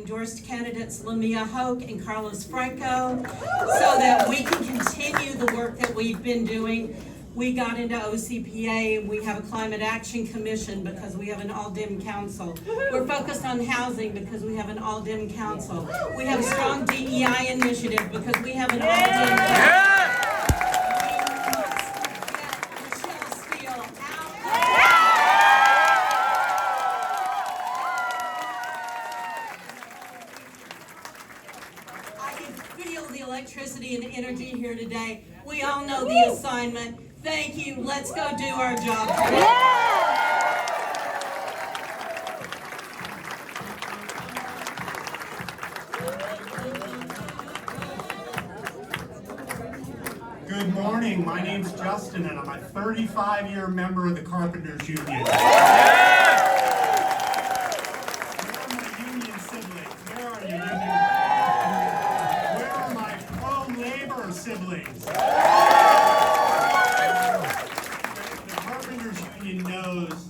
endorsed candidates Lamia Hoke and Carlos Franco so that we can continue the work that we've been doing. We got into OCPA, and we have a Climate Action Commission because we have an all-dim council. We're focused on housing because we have an all-dim council. We have a strong DEI initiative because we have an all-dim council. The electricity and energy here today. We all know the assignment. Thank you. Let's go do our job. Good morning. My name's Justin, and I'm a 35-year member of the Carpenters Union. Siblings. The Carpenters Union knows,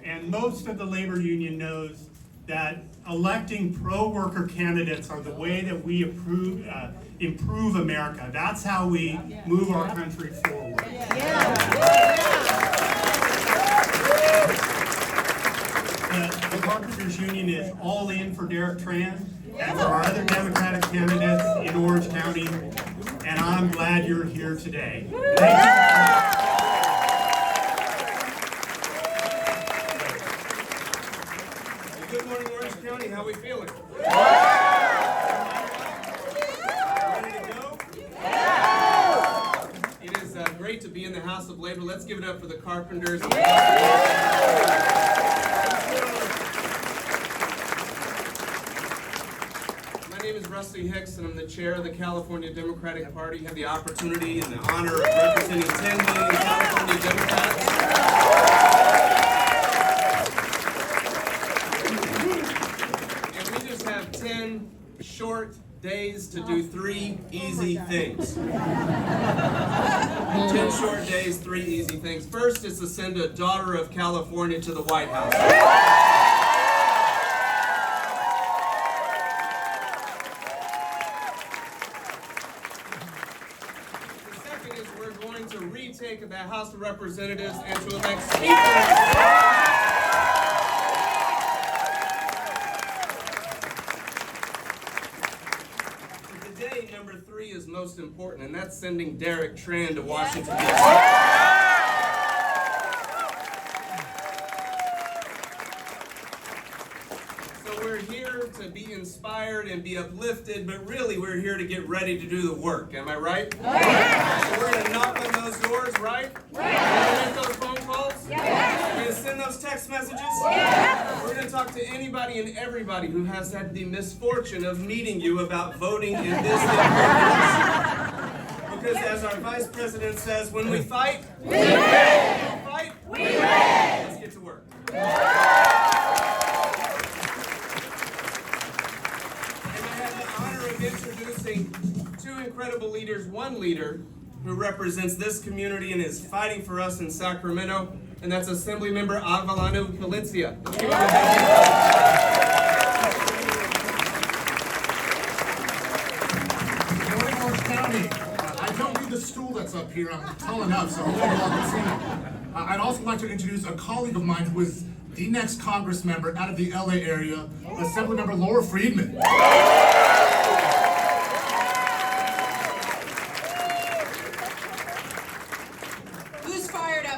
and most of the labor union knows, that electing pro-worker candidates are the way that we improve America. That's how we move our country forward. The Carpenters Union is all in for Derek Tran and for our other Democratic candidates in Orange County. And I'm glad you're here today. Thank you. Good morning, Orange County. How are we feeling? Ready to go? It is great to be in the House of Labor. Let's give it up for the Carpenters. My name is Rusty Hicks, and I'm the chair of the California Democratic Party. I have the opportunity and the honor of representing 10 million California Democrats. And we just have 10 short days to do 3 easy things. 10 short days, 3 easy things. First is to send a daughter of California to the White House. To retake the House of Representatives and to elect speakers. So today, number 3 is most important, and that's sending Derek Tran to Washington, D.C. We're here to be inspired and be uplifted, but really we're here to get ready to do the work. Am I right? Yeah. So we're going to knock on those doors, right? Yeah. We're going to make those phone calls? Yeah. We're going to send those text messages? Yeah. We're going to talk to anybody and everybody who has had the misfortune of meeting you about voting in this election. Because as our Vice President says, when we fight, we win! When we fight, we win! Let's get to work. Introducing 2 incredible leaders, one leader who represents this community and is fighting for us in Sacramento, and that's Assemblymember Avelano Valencia. Good morning, Orange County. I don't need the stool that's up here. I'm tall enough, so hopefully you all can see me. I'd also like to introduce a colleague of mine who is the next Congress member out of the LA area, Assemblymember Laura Friedman.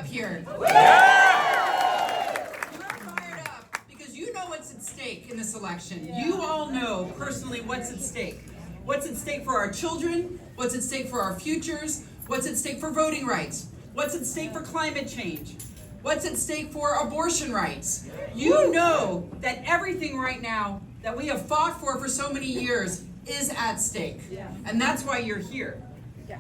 Here. Yeah! You're fired up because you know what's at stake in this election. Yeah. You all know personally what's at stake. What's at stake for our children, what's at stake for our futures, what's at stake for voting rights, what's at stake for climate change, what's at stake for abortion rights. You know that everything right now that we have fought for so many years is at stake. Yeah. And that's why you're here. Yeah.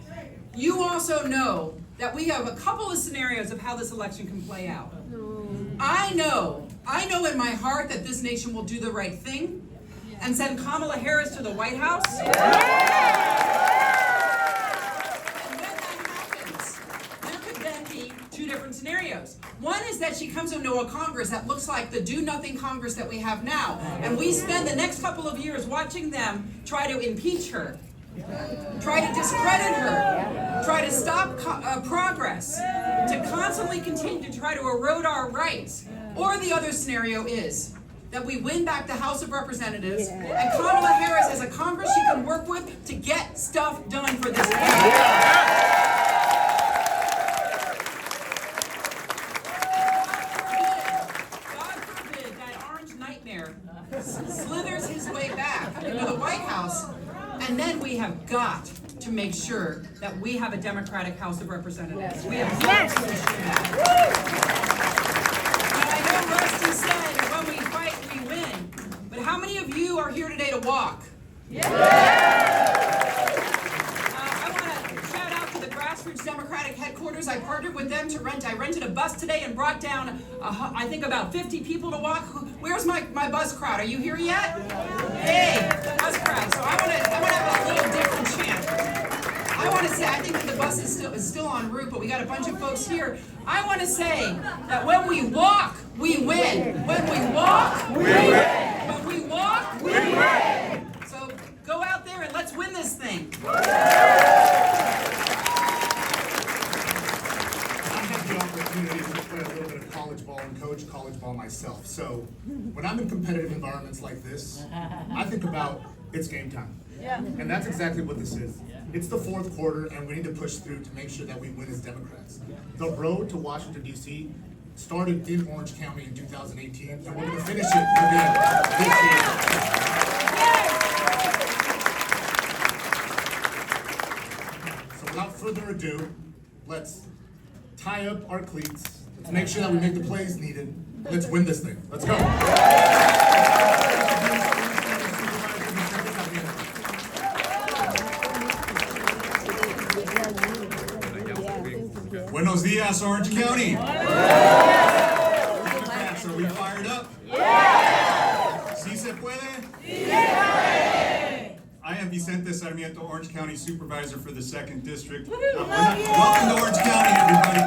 You also know that we have a couple of scenarios of how this election can play out. I know in my heart that this nation will do the right thing and send Kamala Harris to the White House. And when that happens, there could then be 2 different scenarios. One is that she comes into a Congress that looks like the do-nothing Congress that we have now. And we spend the next couple of years watching them try to impeach her, try to discredit her, try to stop progress, to constantly continue to try to erode our rights. Or the other scenario is that we win back the House of Representatives, and Kamala Harris has a Congress she can work with to get stuff done for this country. God forbid that orange nightmare slithers his way back into the White House, and then we have got to make sure that we have a Democratic House of Representatives. We have got to ensure that. I know Rusty said, when we fight, we win. But how many of you are here today to walk? I want to shout out to the Grassroots Democratic headquarters. I partnered with them to I rented a bus today and brought down, I think, about 50 people to walk. Where's my bus crowd? Are you here yet? Hey, bus crowd. So I want to have a little different chant. I want to say, I think that the bus is still en route, but we got a bunch of folks here. I want to say that when we walk, we win. When we walk, we win. When we walk, we win. So go out there and let's win this thing. I had the opportunity to play a little bit of college ball and coach college ball myself. So when I'm in competitive environments like this, I think about it's game time. And that's exactly what this is. It's the fourth quarter, and we need to push through to make sure that we win as Democrats. The road to Washington, D.C. started in Orange County in 2018, and we're going to finish it again this year. So without further ado, let's tie up our cleats. Let's make sure that we make the plays needed. Let's win this thing. Let's go. Buenos dias, Orange County. Democrats, are we fired up? ¿Sí se puede? I am Vicente Sarmiento, Orange County Supervisor for the 2nd District. Welcome to Orange County, everybody.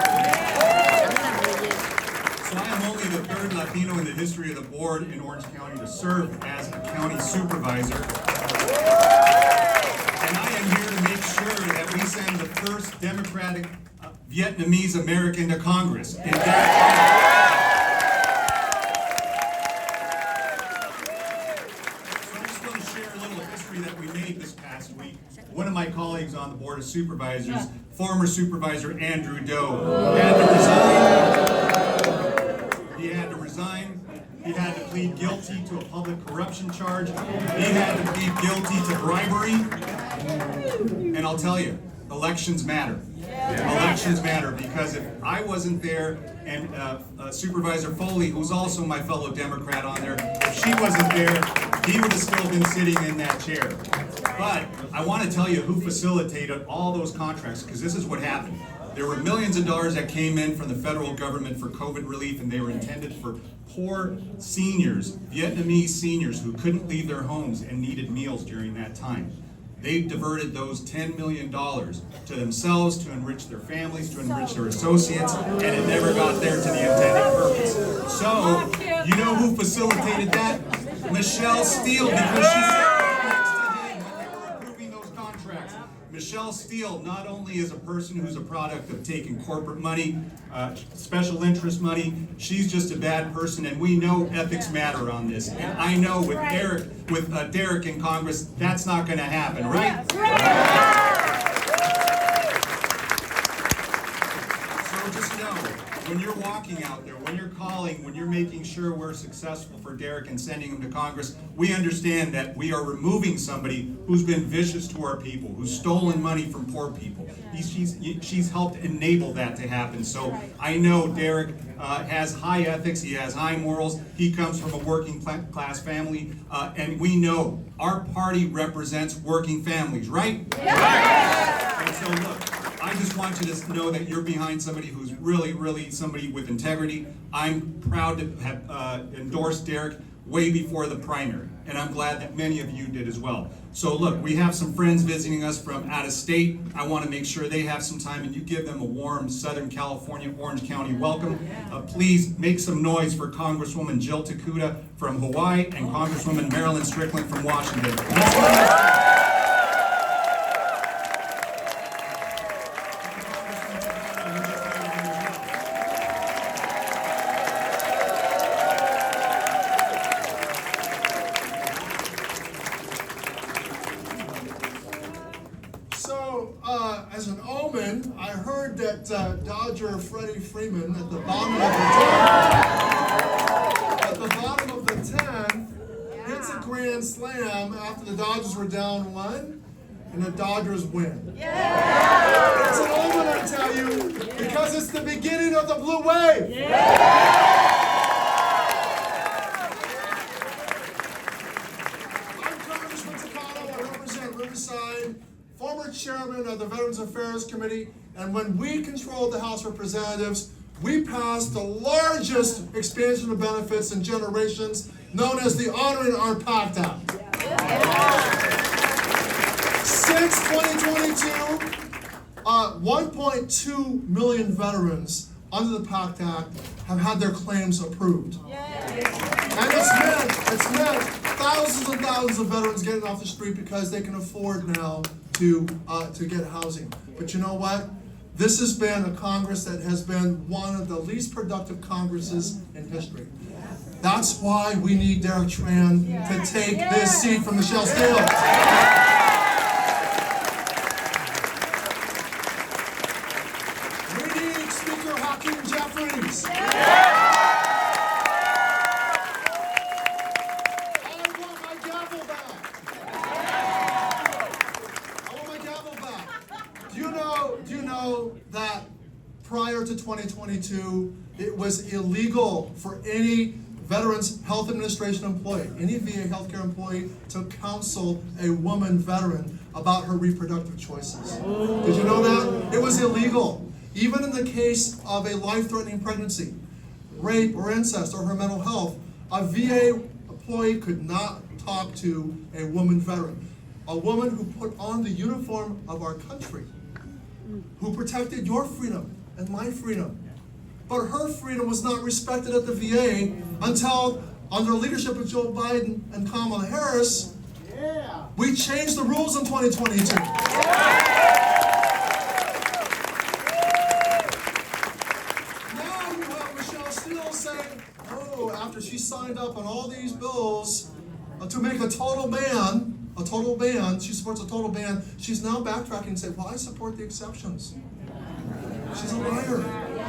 So I am only the 3rd Latino in the history of the board in Orange County to serve as a county supervisor. And I am here to make sure that we send the first Democratic Vietnamese American to Congress. So I'm just going to share a little history that we made this past week. One of my colleagues on the Board of Supervisors, former Supervisor Andrew Doe, had to resign. He had to plead guilty to a public corruption charge. He had to plead guilty to bribery. And I'll tell you, elections matter. Elections matter, because if I wasn't there and Supervisor Foley, who's also my fellow Democrat on there, if she wasn't there, he would have still been sitting in that chair. But I want to tell you who facilitated all those contracts, because this is what happened. There were millions of dollars that came in from the federal government for COVID relief, and they were intended for poor seniors, Vietnamese seniors who couldn't leave their homes and needed meals during that time. They diverted those $10 million to themselves, to enrich their families, to enrich their associates, and it never got there to the intended purpose. So, you know who facilitated that? Michelle Steele, because she sat right next to him when they were approving those contracts. Michelle Steele not only is a person who's a product of taking corporate money, special interest money, she's just a bad person, and we know ethics matter on this. And I know with Derek in Congress, that's not going to happen, right? So just know, when you're walking out there, when you're calling, when you're making sure we're successful for Derek and sending him to Congress, we understand that we are removing somebody who's been vicious to our people, who's stolen money from poor people. She's helped enable that to happen. So I know Derek has high ethics, he has high morals, he comes from a working class family, and we know our party represents working families, right? Yeah. And so look, I just want you to know that you're behind somebody who's really somebody with integrity. I'm proud to have endorsed Derek way before the primary. and I'm glad that many of you did as well. So look, we have some friends visiting us from out of state. I want to make sure they have some time, and you give them a warm Southern California, Orange County welcome. Please make some noise for Congresswoman Jill Takuda from Hawaii and Congresswoman Marilyn Strickland from Washington. As an omen, I heard that Dodger Freddie Freeman at the bottom of the 10th hits a grand slam after the Dodgers were down 1, and the Dodgers win. It's an omen, I tell you, because it's the beginning of the blue wave. I'm Congressman Takano. I represent Riverside, former chairman of the Veterans Affairs Committee, and when we controlled the House of Representatives, we passed the largest expansion of benefits in generations, known as the Honoring Our Pact Act. Since 2022, 1.2 million veterans under the Pact Act have had their claims approved. And it's meant thousands and thousands of veterans getting off the street because they can afford now to get housing. But you know what? This has been a Congress that has been one of the least productive Congresses in history. That's why we need Derek Tran to take this seat from Michelle Stales. We need Speaker Hakeem Jeffries. Do you know that prior to 2022, it was illegal for any Veterans Health Administration employee, any VA healthcare employee, to counsel a woman veteran about her reproductive choices? Did you know that? It was illegal. Even in the case of a life-threatening pregnancy, rape or incest or her mental health, a VA employee could not talk to a woman veteran. A woman who put on the uniform of our country, who protected your freedom and my freedom. But her freedom was not respected at the VA until, under the leadership of Joe Biden and Kamala Harris, we changed the rules in 2022. Now you have Michelle Steel saying, oh, after she signed up on all these bills to make a total ban, she supports a total ban, she's now backtracking and saying, well, I support the exceptions. She's a liar.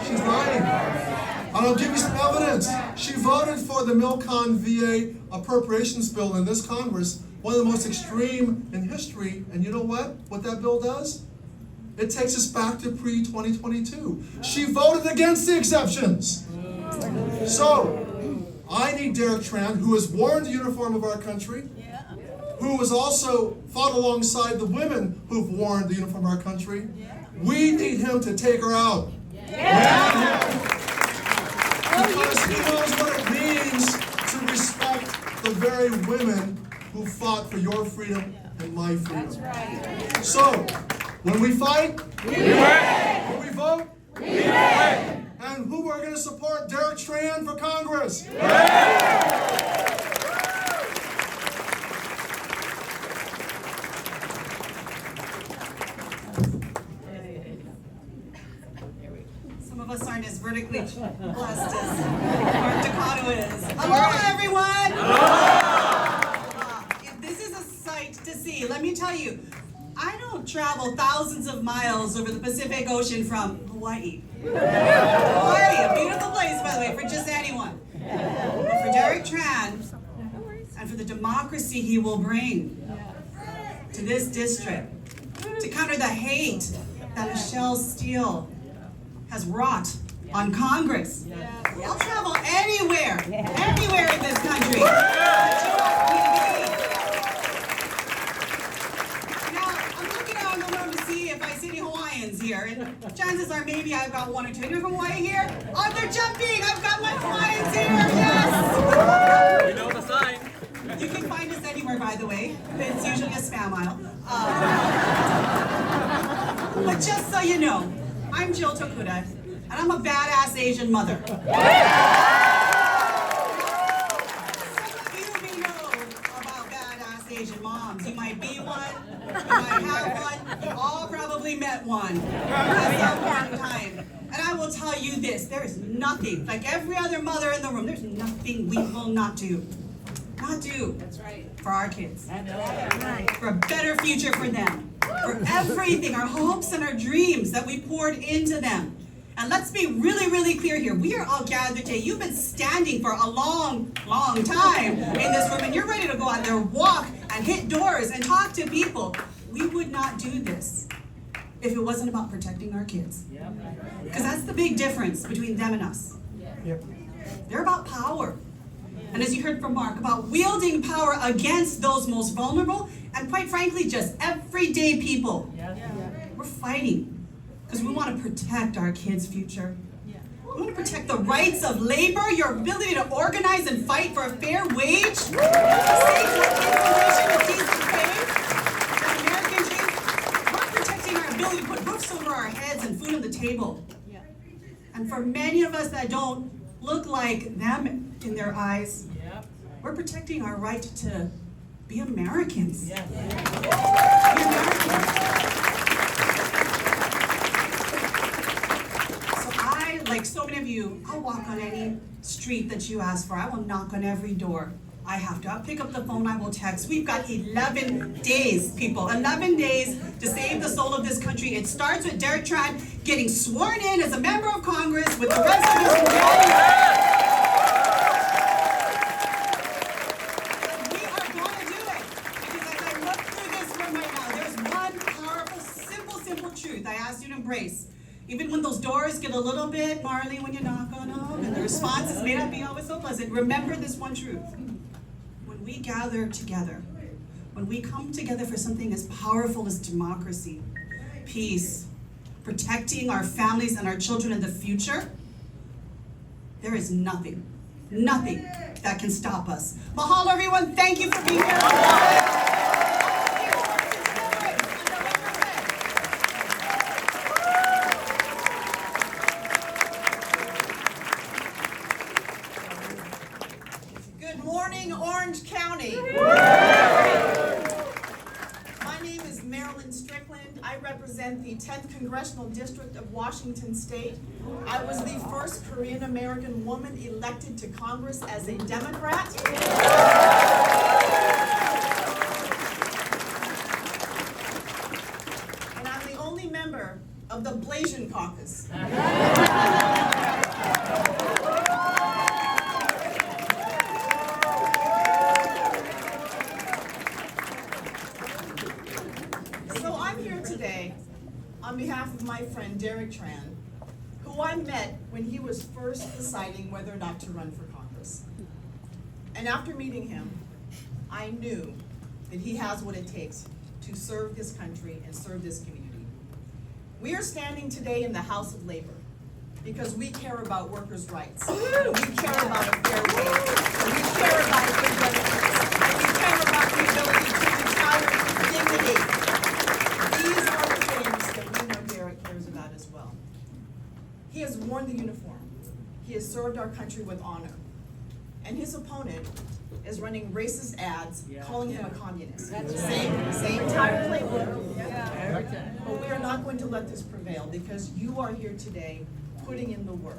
She's lying. And I'll give you some evidence. She voted for the Milcon VA appropriations bill in this Congress, one of the most extreme in history, and you know what that bill does? It takes us back to pre-2022. She voted against the exceptions. So, I need Derek Tran, who has worn the uniform of our country, who has also fought alongside the women who've worn the uniform of our country. We need him to take her out. Because he knows what it means to respect the very women who fought for your freedom and my freedom. So, when we fight, we win. When we vote, we win. And who are going to support Derek Tran for Congress? Some of us aren't as vertically blessed as Mark Takano is. Aloha, everyone! This is a sight to see. Let me tell you, I don't travel thousands of miles over the Pacific Ocean from Hawaii. Hawaii, a beautiful place, by the way, for just anyone. But for Derek Tran, and for the democracy he will bring to this district, to counter the hate that Michelle Steel has wrought on Congress. I'll travel anywhere in this country. Now, I'm looking around the room to see if I see any Hawaiians here, and chances are maybe I've got one or two. You're from Hawaii here? Oh, they're jumping! I've got my Hawaiians here, yes! You know the sign. You can find us anywhere, by the way. It's usually a spam aisle. But just so you know, I'm Jill Tokuda, and I'm a badass Asian mother. Some of you may know about badass Asian moms. You might be one, you might have one, you all probably met one at some point in time. And I will tell you this, there is nothing, like every other mother in the room, there's nothing we will not do. Not do. That's right. For our kids. For a better future for them. For everything, our hopes and our dreams that we poured into them. And let's be really, really clear here. We are all gathered today. You've been standing for a long, long time in this room, and you're ready to go out there, walk and hit doors and talk to people. We would not do this if it wasn't about protecting our kids. Because that's the big difference between them and us. They're about power. And as you heard from Mark, about wielding power against those most vulnerable and quite frankly, just everyday people. We're fighting because we want to protect our kids' future. We want to protect the rights of labor, your ability to organize and fight for a fair wage, safe working conditions, a decent pay, the American dream. We're protecting our ability to put roofs over our heads and food on the table. And for many of us that don't look like them in their eyes, we're protecting our right to be Americans. Be Americans. So I, like so many of you, I'll walk on any street that you ask for. I will knock on every door. I have to. I'll pick up the phone, I will text. We've got 11 days, people. 11 days to save the soul of this country. It starts with Derek Tran getting sworn in as a member of Congress with the rest of us in January. We are going to do it. Because as I look through this room right now, there's one powerful, simple truth I ask you to embrace. Even when those doors get a little bit gnarly when you knock on them, and the responses may not be always so pleasant, remember this one truth. When we gather together, when we come together for something as powerful as democracy, peace, protecting our families and our children in the future, there is nothing that can stop us. Mahalo, everyone. Thank you for being here. Good morning, Orange County. My name is Marilyn Strickland. I represent the 10th Congressional District of Washington State. I was the first Korean American woman elected to Congress as a Democrat. And I'm the only member of the Blasian Caucus. Today, on behalf of my friend Derek Tran, who I met when he was first deciding whether or not to run for Congress. And after meeting him, I knew that he has what it takes to serve this country and serve this community. We are standing today in the House of Labor because we care about workers' rights. We care about a fair wage. We care about good benefits. We care about the ability to retire with dignity. These are the things that we know Derek cares about as well. He has worn the uniform. He has served our country with honor. And his opponent is running racist ads calling him a communist. Same entire playbook. But we are not going to let this prevail because you are here today putting in the work.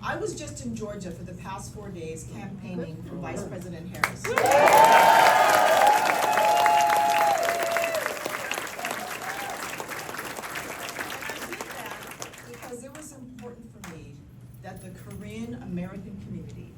I was just in Georgia for the past 4 days campaigning for Vice President Harris. It was important for me that the Korean American community,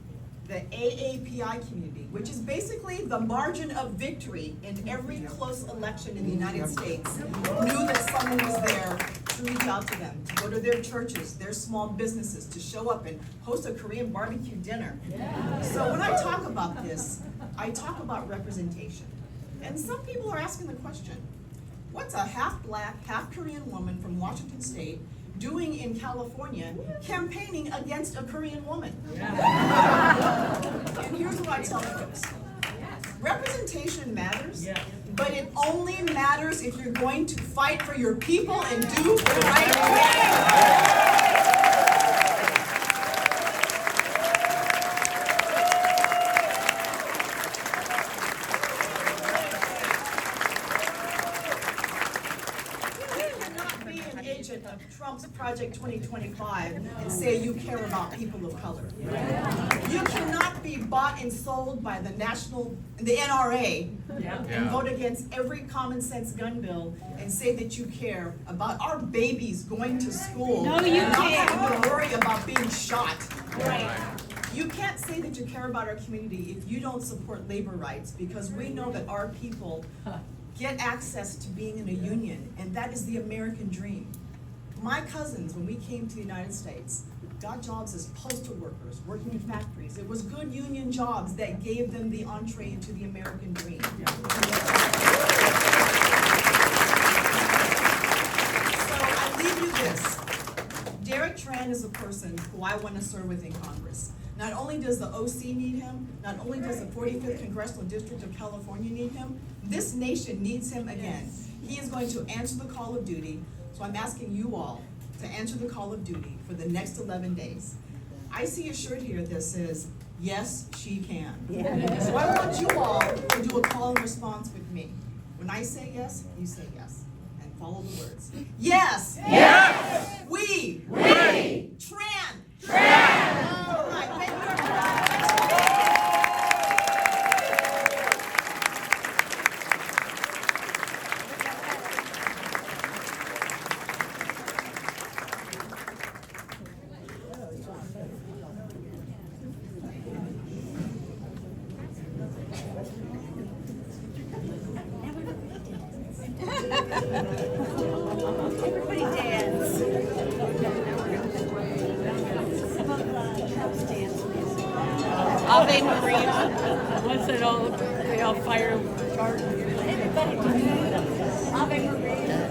the AAPI community, which is basically the margin of victory in every close election in the United States, knew that someone was there to reach out to them, to go to their churches, their small businesses, to show up and host a Korean barbecue dinner. So when I talk about this, I talk about representation. And some people are asking the question, what's a half-black, half-Korean woman from Washington State doing in California campaigning against a Korean woman? And here's what I tell folks. Representation matters, but it only matters if you're going to fight for your people and do the right thing. Agent of Trump's Project 2025 and say you care about people of color. You cannot be bought and sold by the NRA and vote against every common sense gun bill and say that you care about our babies going to school and not having to worry about being shot. Right. You can't say that you care about our community if you don't support labor rights, because we know that our people get access to being in a union, and that is the American dream. My cousins, when we came to the United States, got jobs as postal workers, working in factories. It was good union jobs that gave them the entree into the American dream. So I leave you this. Derek Tran is a person who I want to serve with in Congress. Not only does the OC need him, not only does the 45th Congressional District of California need him, this nation needs him again. He is going to answer the call of duty. So I'm asking you all to answer the call of duty for the next 11 days. I see a shirt here that says, yes, she can. So I want you all to do a call and response with me. When I say yes, you say yes. And follow the words. Yes! Yes! We! Tran! All right, thank you very much. Everybody dance. Ave Maria. What's it all? They all fire charge. Everybody do Ave Maria.